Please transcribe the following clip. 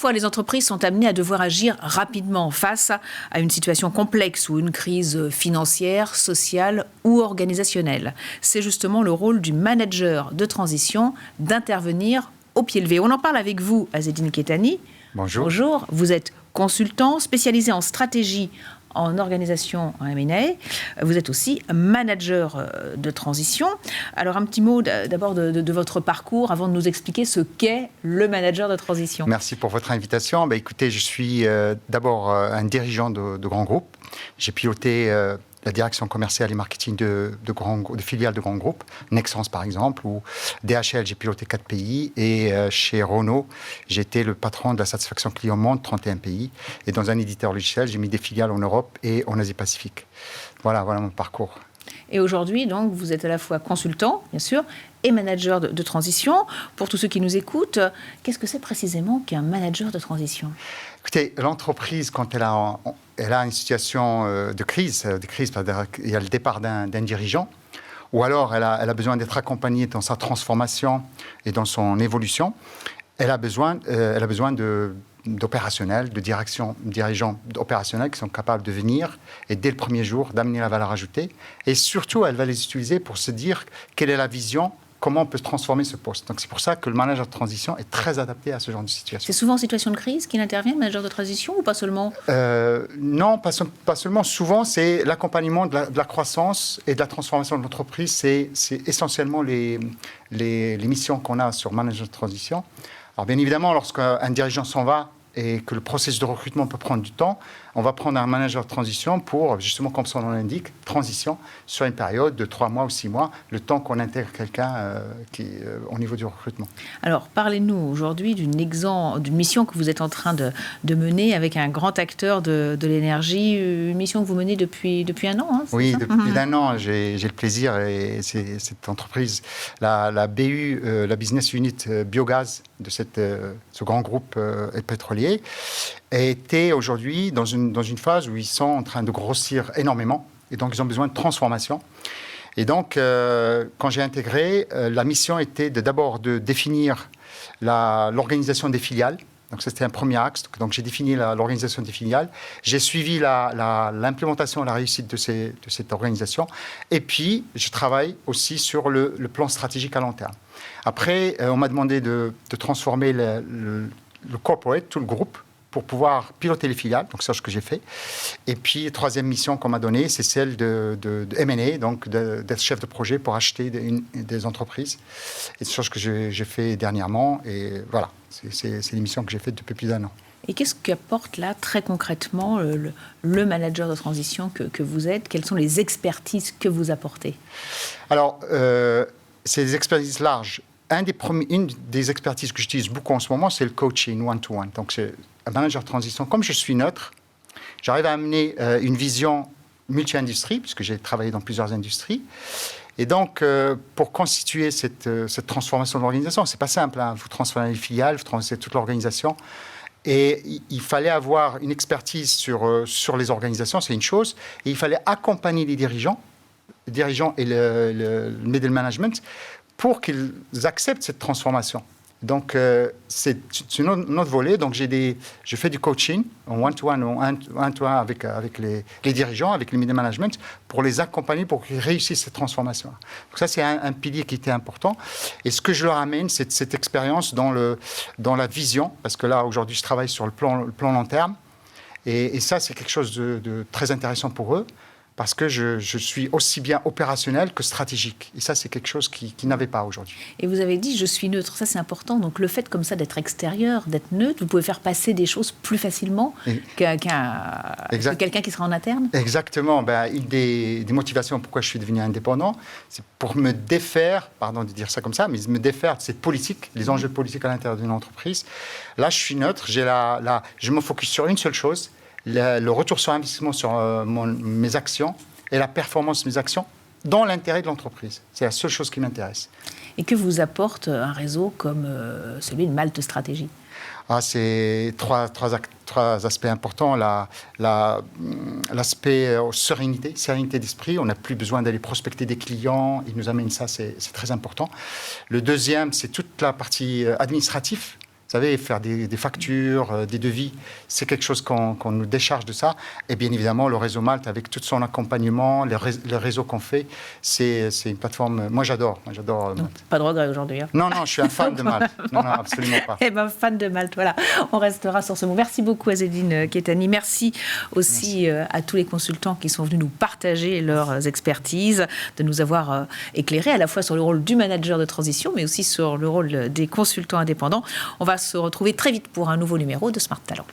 Parfois, les entreprises sont amenées à devoir agir rapidement face à une situation complexe ou une crise financière, sociale ou organisationnelle. C'est justement le rôle du manager de transition d'intervenir au pied levé. On en parle avec vous, Azzedine Kettani. Bonjour. Bonjour. Vous êtes consultant spécialisé en stratégie en organisation en M&A. Vous êtes aussi manager de transition. Alors, un petit mot d'abord de votre parcours avant de nous expliquer ce qu'est le manager de transition. Merci pour votre invitation. Écoutez, je suis d'abord un dirigeant de grands groupes. J'ai piloté la direction commerciale et marketing de filiales de grands groupes, Nexans par exemple, ou DHL, j'ai piloté 4 pays, et chez Renault, j'étais le patron de la satisfaction client monde, 31 pays, et dans un éditeur logiciel, j'ai mis des filiales en Europe et en Asie-Pacifique. Voilà mon parcours. Et aujourd'hui, donc, vous êtes à la fois consultant, bien sûr, et manager de transition. Pour tous ceux qui nous écoutent, qu'est-ce que c'est précisément qu'un manager de transition ? Écoutez, l'entreprise, quand elle a une situation de crise, il y a le départ d'un dirigeant, ou alors elle a besoin d'être accompagnée dans sa transformation et dans son évolution, elle a besoin d'opérationnels, de dirigeants opérationnels qui sont capables de venir et dès le premier jour d'amener la valeur ajoutée. Et surtout, elle va les utiliser pour se dire quelle est la vision, comment on peut transformer ce poste. Donc c'est pour ça que le manager de transition est très adapté à ce genre de situation. C'est souvent en situation de crise qu'il intervient, le manager de transition, ou pas seulement ? Non, pas seulement. Souvent, c'est l'accompagnement de la croissance et de la transformation de l'entreprise. C'est essentiellement les missions qu'on a sur manager de transition. Alors bien évidemment, lorsqu'un dirigeant s'en va et que le processus de recrutement peut prendre du temps, on va prendre un manager de transition pour, justement, comme son nom l'indique, transition sur une période de 3 mois ou 6 mois, le temps qu'on intègre quelqu'un au niveau du recrutement. Alors, parlez-nous aujourd'hui d'une mission que vous êtes en train de mener avec un grand acteur de l'énergie, une mission que vous menez depuis un an, hein, c'est Oui, ça ? depuis plus d'1 an, j'ai le plaisir, et c'est cette entreprise, la BU, la Business Unit Biogaz de ce grand groupe pétrolier, était aujourd'hui dans une phase où ils sont en train de grossir énormément, et donc ils ont besoin de transformation. Et donc, quand j'ai intégré, la mission était d'abord de définir l'organisation des filiales. Donc, c'était un premier axe. Donc, j'ai défini l'organisation des filiales. J'ai suivi l'implémentation et la réussite de cette organisation. Et puis, je travaille aussi sur le plan stratégique à long terme. Après, on m'a demandé de transformer le corporate, tout le groupe, pour pouvoir piloter les filiales, donc c'est ce que j'ai fait. Et puis, troisième mission qu'on m'a donnée, c'est celle de M&A, donc d'être chef de projet pour acheter des entreprises. Et c'est ce que j'ai fait dernièrement. Et voilà, c'est les missions que j'ai faites depuis plus d'1 an. Et qu'est-ce qu'apporte là, très concrètement, le manager de transition que vous êtes ? Quelles sont les expertises que vous apportez ? Alors, c'est des expertises larges. Une des expertises que j'utilise beaucoup en ce moment, c'est le coaching one-to-one. Donc, c'est un manager de transition. Comme je suis neutre, j'arrive à amener une vision multi-industrie, puisque j'ai travaillé dans plusieurs industries. Et donc, pour constituer cette transformation de l'organisation, c'est pas simple, hein. Vous transformez les filiales, vous transformez toute l'organisation. Et il fallait avoir une expertise sur les organisations, c'est une chose. Et il fallait accompagner les dirigeants et le middle management pour qu'ils acceptent cette transformation. Donc, c'est un autre volet. Donc, je fais du coaching en one-to-one avec les dirigeants, avec le middle management, pour les accompagner, pour qu'ils réussissent cette transformation. Donc, ça, c'est un pilier qui était important. Et ce que je leur amène, c'est cette expérience dans la vision, parce que là, aujourd'hui, je travaille sur le plan long terme. Et ça, c'est quelque chose de très intéressant pour eux, parce que je suis aussi bien opérationnel que stratégique. Et ça, c'est quelque chose qu'ils n'avaient pas aujourd'hui. Et vous avez dit, je suis neutre, ça c'est important. Donc le fait comme ça d'être extérieur, d'être neutre, vous pouvez faire passer des choses plus facilement que quelqu'un qui sera en interne ? Exactement. Une des motivations pourquoi je suis devenu indépendant, c'est pour me défaire, pardon de dire ça comme ça, mais me défaire de cette politique, les enjeux politiques à l'intérieur d'une entreprise. Là, je suis neutre, je me focus sur une seule chose, le retour sur investissement sur mes actions et la performance de mes actions dans l'intérêt de l'entreprise. C'est la seule chose qui m'intéresse. Et que vous apporte un réseau comme celui de Malte Stratégie ? C'est trois aspects importants. L'aspect sérénité d'esprit. On n'a plus besoin d'aller prospecter des clients. Ils nous amènent ça, c'est très important. Le deuxième, c'est toute la partie administrative. savez, faire des factures, des devis, c'est quelque chose qu'on nous décharge de ça. Et bien évidemment, le réseau Malte, avec tout son accompagnement, le réseau qu'on fait, c'est une plateforme... Moi, j'adore Malte. Pas de regret aujourd'hui. Hein. Non, je suis un fan de Malte. Non, absolument pas. Eh bien, fan de Malte, voilà. On restera sur ce mot. Merci beaucoup, Azzedine Kettani. Merci aussi à tous les consultants qui sont venus nous partager leurs expertises, de nous avoir éclairés à la fois sur le rôle du manager de transition, mais aussi sur le rôle des consultants indépendants. On va se retrouver très vite pour un nouveau numéro de Smart Talent.